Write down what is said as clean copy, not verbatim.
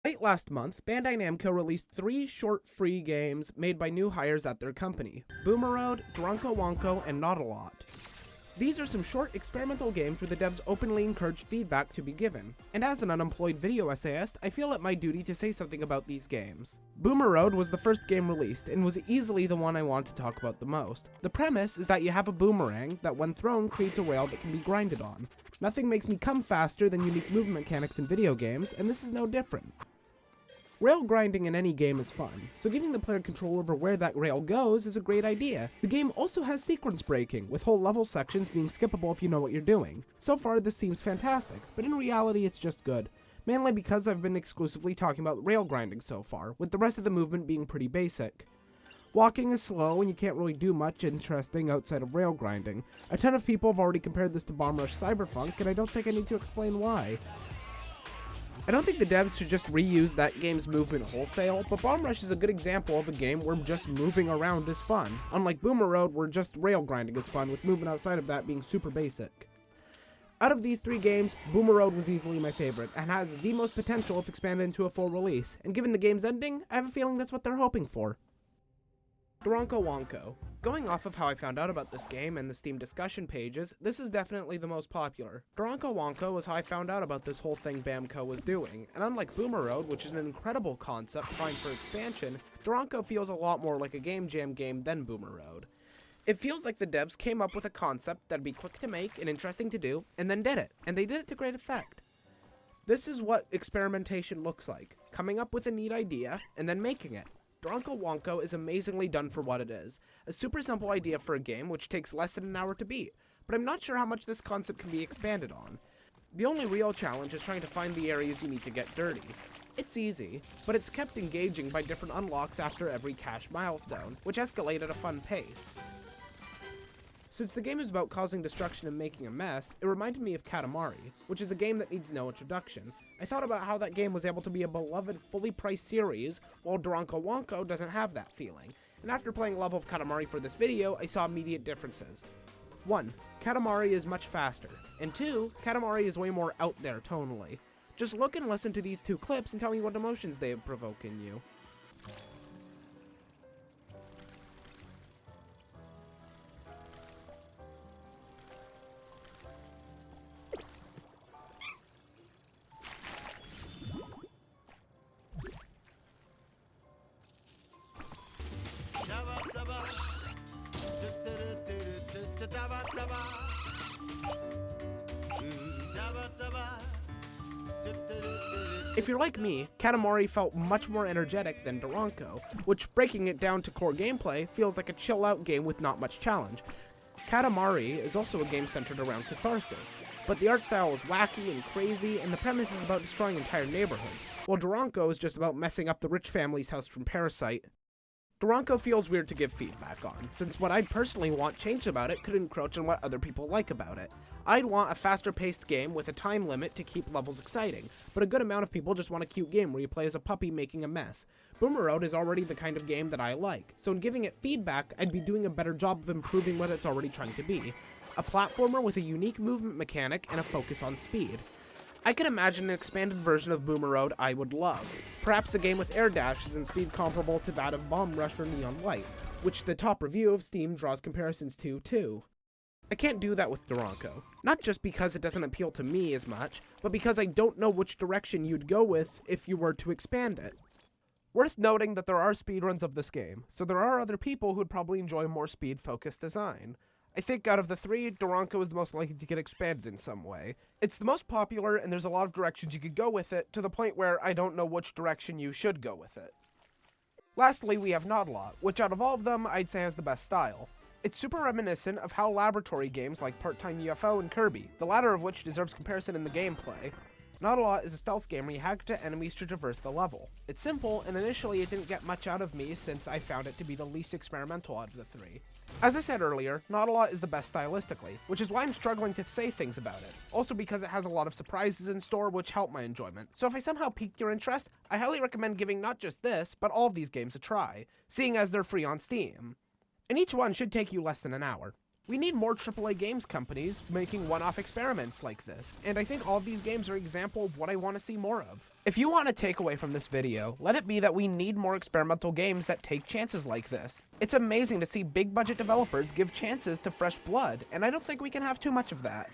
Late last month, Bandai Namco released 3 short free games made by new hires at their company: Boomeroad, Doronko Wanko, and Nottolot. These are some short experimental games where the devs openly encouraged feedback to be given, and as an unemployed video essayist, I feel it my duty to say something about these games. Boomeroad was the first game released, and was easily the one I want to talk about the most. The premise is that you have a boomerang that when thrown creates a rail that can be grinded on. Nothing makes me come faster than unique movement mechanics in video games, and this is no different. Rail grinding in any game is fun, so giving the player control over where that rail goes is a great idea. The game also has sequence breaking, with whole level sections being skippable if you know what you're doing. So far this seems fantastic, but in reality it's just good, mainly because I've been exclusively talking about rail grinding so far, with the rest of the movement being pretty basic. Walking is slow and you can't really do much interesting outside of rail grinding. A ton of people have already compared this to Bomb Rush Cyberpunk, and I don't think I need to explain why. I don't think the devs should just reuse that game's movement wholesale, but Bomb Rush is a good example of a game where just moving around is fun, unlike Boomeroad where just rail grinding is fun, with movement outside of that being super basic. Out of these 3 games, Boomeroad was easily my favorite, and has the most potential if expanded into a full release, and given the game's ending, I have a feeling that's what they're hoping for. Doronko Wanko. Going off of how I found out about this game and the Steam discussion pages, this is definitely the most popular. Doronko Wanko was how I found out about this whole thing Bamco was doing, and unlike Boomeroad, which is an incredible concept fine for expansion, Doronko feels a lot more like a game jam game than Boomeroad. It feels like the devs came up with a concept that'd be quick to make and interesting to do, and then did it, and they did it to great effect. This is what experimentation looks like, coming up with a neat idea, and then making it. Doronko Wanko is amazingly done for what it is. A super simple idea for a game which takes less than an hour to beat, but I'm not sure how much this concept can be expanded on. The only real challenge is trying to find the areas you need to get dirty. It's easy, but it's kept engaging by different unlocks after every cache milestone, which escalate at a fun pace. Since the game is about causing destruction and making a mess, it reminded me of Katamari, which is a game that needs no introduction. I thought about how that game was able to be a beloved, fully priced series, while Doronko Wanko doesn't have that feeling. And after playing a level of Katamari for this video, I saw immediate differences. 1. Katamari is much faster, and 2. Katamari is way more out there tonally. Just look and listen to these 2 clips and tell me what emotions they provoke in you. If you're like me, Katamari felt much more energetic than Doronko, which, breaking it down to core gameplay, feels like a chill-out game with not much challenge. Katamari is also a game centered around catharsis, but the art style is wacky and crazy, and the premise is about destroying entire neighborhoods, while Doronko is just about messing up the rich family's house from Parasite. Doronko feels weird to give feedback on, since what I'd personally want changed about it could encroach on what other people like about it. I'd want a faster-paced game with a time limit to keep levels exciting, but a good amount of people just want a cute game where you play as a puppy making a mess. Boomeroad is already the kind of game that I like, so in giving it feedback, I'd be doing a better job of improving what it's already trying to be. A platformer with a unique movement mechanic and a focus on speed. I could imagine an expanded version of Boomeroad I would love. Perhaps a game with air dashes and speed comparable to that of Bomb Rush or Neon White, which the top review of Steam draws comparisons to, too. I can't do that with Doronko. Not just because it doesn't appeal to me as much, but because I don't know which direction you'd go with if you were to expand it. Worth noting that there are speedruns of this game, so there are other people who'd probably enjoy more speed-focused design. I think out of the 3, Doronko is the most likely to get expanded in some way. It's the most popular, and there's a lot of directions you could go with it, to the point where I don't know which direction you should go with it. Lastly, we have Nottolot, which out of all of them, I'd say has the best style. It's super reminiscent of how laboratory games like Part-Time UFO and Kirby, the latter of which deserves comparison in the gameplay. Nottolot is a stealth game where you hack to enemies to traverse the level. It's simple, and initially it didn't get much out of me since I found it to be the least experimental out of the 3. As I said earlier, Nottolot is the best stylistically, which is why I'm struggling to say things about it. Also because it has a lot of surprises in store which help my enjoyment. So if I somehow piqued your interest, I highly recommend giving not just this, but all of these games a try, seeing as they're free on Steam. And each one should take you less than an hour. We need more AAA games companies making one-off experiments like this, and I think all of these games are an example of what I want to see more of. If you want to take away from this video, let it be that we need more experimental games that take chances like this. It's amazing to see big budget developers give chances to fresh blood, and I don't think we can have too much of that.